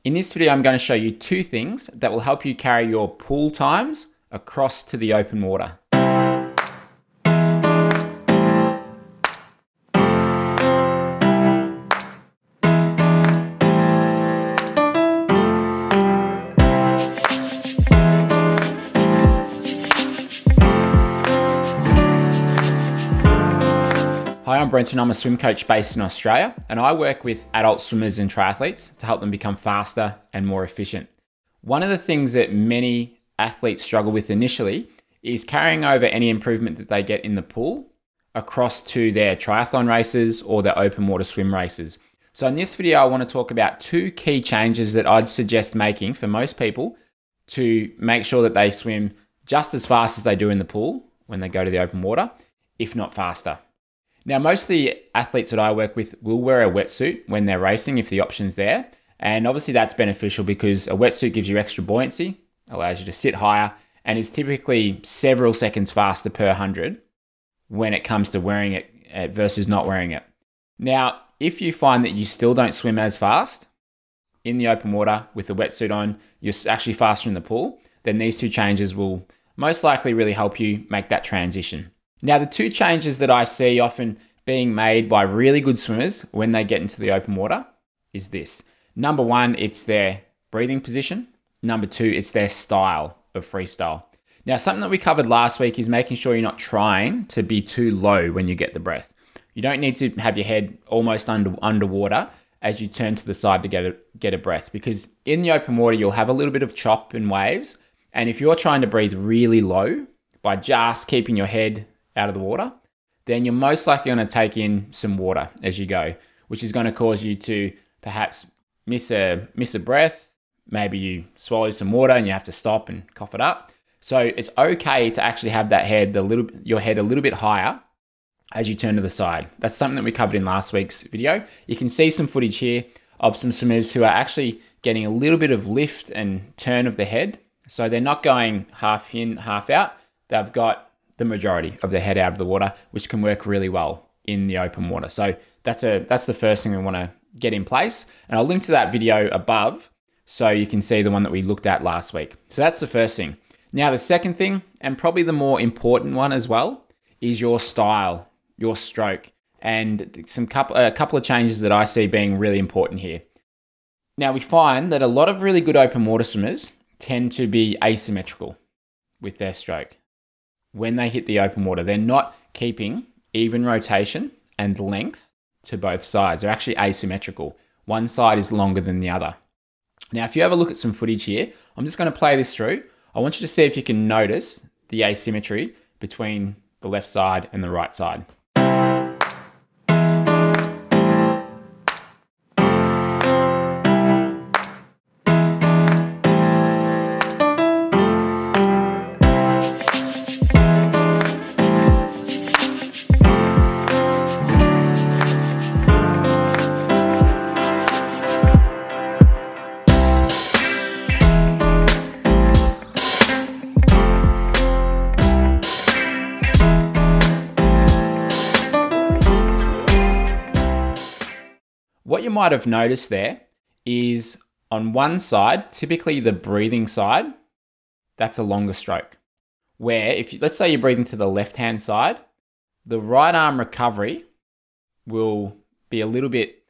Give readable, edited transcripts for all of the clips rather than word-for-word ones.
In this video, I'm going to show you two things that will help you carry your pull times across to the open water. Hi, I'm Brenton. I'm a swim coach based in Australia, and I work with adult swimmers and triathletes to help them become faster and more efficient. One of the things that many athletes struggle with initially is carrying over any improvement that they get in the pool across to their triathlon races or their open water swim races. So in this video, I want to talk about two key changes that I'd suggest making for most people to make sure that they swim just as fast as they do in the pool when they go to the open water, if not faster. Now, most of the athletes that I work with will wear a wetsuit when they're racing if the option's there. And obviously that's beneficial because a wetsuit gives you extra buoyancy, allows you to sit higher, and is typically several seconds faster per 100 when it comes to wearing it versus not wearing it. Now, if you find that you still don't swim as fast in the open water with the wetsuit on, you're actually faster in the pool, then these two changes will most likely really help you make that transition. Now, the two changes that I see often being made by really good swimmers when they get into the open water is this. Number one, it's their breathing position. Number two, it's their style of freestyle. Now, something that we covered last week is making sure you're not trying to be too low when you get the breath. You don't need to have your head almost underwater as you turn to the side to get a breath, because in the open water, you'll have a little bit of chop and waves. And if you're trying to breathe really low by just keeping your head out of the water, then you're most likely going to take in some water as you go, which is going to cause you to perhaps miss a breath. Maybe you swallow some water and you have to stop and cough it up. So it's okay to actually have that your head a little bit higher as you turn to the side. That's something that we covered in last week's video. You can see some footage here of some swimmers who are actually getting a little bit of lift and turn of the head. So they're not going half in, half out. They've got the majority of their head out of the water, which can work really well in the open water. So that's the first thing we want to get in place. And I'll link to that video above so you can see the one that we looked at last week. So that's the first thing. Now, the second thing, and probably the more important one as well, is your style, your stroke, and a couple of changes that I see being really important here. Now, we find that a lot of really good open water swimmers tend to be asymmetrical with their stroke. When they hit the open water, they're not keeping even rotation and length to both sides. They're actually asymmetrical. One side is longer than the other. Now, if you have a look at some footage here, I'm just going to play this through. I want you to see if you can notice the asymmetry between the left side and the right side. What you might have noticed there is on one side, typically the breathing side, that's a longer stroke. Where let's say you're breathing to the left-hand side, the right arm recovery will be a little bit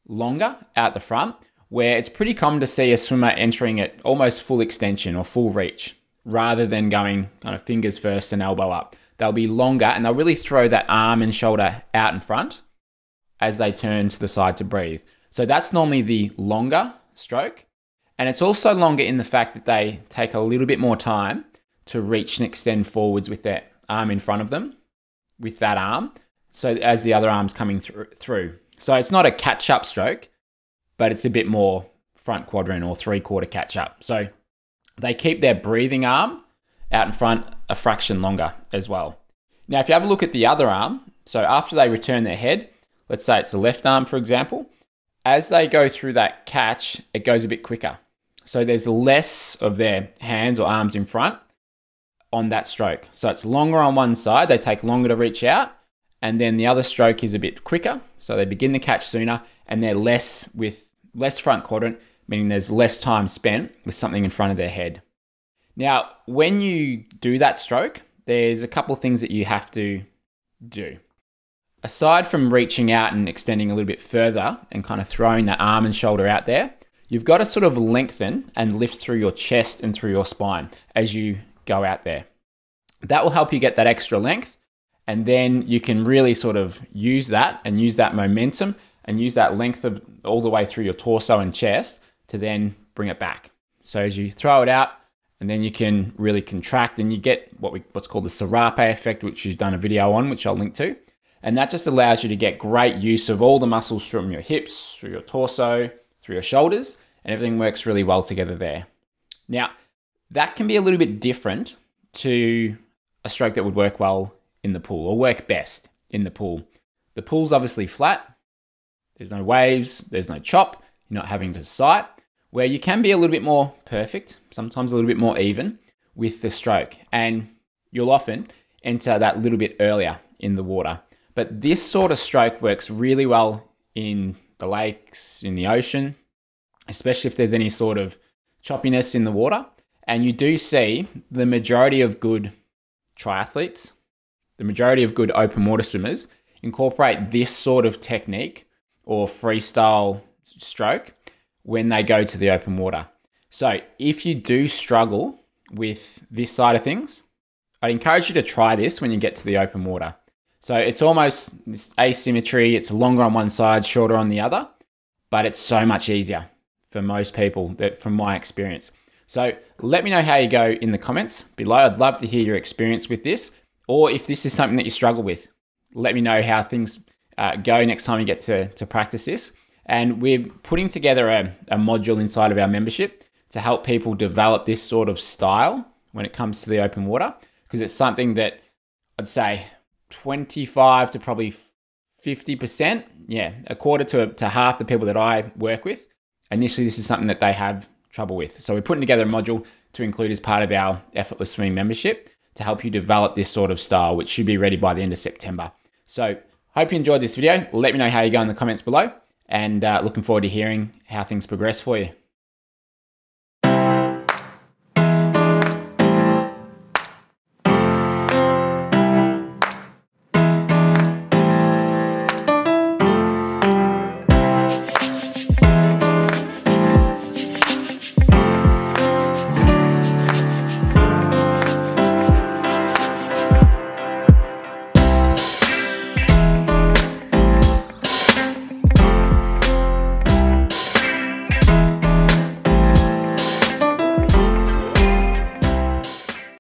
longer out the front, where it's pretty common to see a swimmer entering at almost full extension or full reach, rather than going kind of fingers first and elbow up. They'll be longer and they'll really throw that arm and shoulder out in front as they turn to the side to breathe. So that's normally the longer stroke. And it's also longer in the fact that they take a little bit more time to reach and extend forwards with their arm in front of them, with that arm, so as the other arm's coming through. So it's not a catch-up stroke, but it's a bit more front quadrant or three-quarter catch-up. So they keep their breathing arm out in front a fraction longer as well. Now, if you have a look at the other arm, so after they return their head, let's say it's the left arm, for example, as they go through that catch, it goes a bit quicker. So there's less of their hands or arms in front on that stroke. So it's longer on one side, they take longer to reach out, and then the other stroke is a bit quicker. So they begin the catch sooner, and they're less front quadrant, meaning there's less time spent with something in front of their head. Now, when you do that stroke, there's a couple of things that you have to do. Aside from reaching out and extending a little bit further and kind of throwing that arm and shoulder out there, you've got to sort of lengthen and lift through your chest and through your spine as you go out there. That will help you get that extra length, and then you can really sort of use that and use that momentum and use that length of all the way through your torso and chest to then bring it back. So as you throw it out, and then you can really contract, and you get what's called the serape effect, which you've done a video on, which I'll link to. And that just allows you to get great use of all the muscles from your hips, through your torso, through your shoulders, and everything works really well together there. Now, that can be a little bit different to a stroke that would work well in the pool, or work best in the pool. The pool's obviously flat. There's no waves, there's no chop. You're not having to sight, where you can be a little bit more perfect, sometimes a little bit more even with the stroke. And you'll often enter that little bit earlier in the water. But this sort of stroke works really well in the lakes, in the ocean, especially if there's any sort of choppiness in the water. And you do see the majority of good triathletes, the majority of good open water swimmers incorporate this sort of technique or freestyle stroke when they go to the open water. So if you do struggle with this side of things, I'd encourage you to try this when you get to the open water. So it's almost this asymmetry. It's longer on one side, shorter on the other, but it's so much easier for most people, from my experience. So let me know how you go in the comments below. I'd love to hear your experience with this, or if this is something that you struggle with, let me know how things go next time you get to practice this. And we're putting together a module inside of our membership to help people develop this sort of style when it comes to the open water, because it's something that I'd say 25 to probably 50%, a quarter to half the people that I work with, initially this is something that they have trouble with. So we're putting together a module to include as part of our Effortless Swimming membership to help you develop this sort of style, which should be ready by the end of September. So hope you enjoyed this video. Let me know how you go in the comments below, and looking forward to hearing how things progress for you.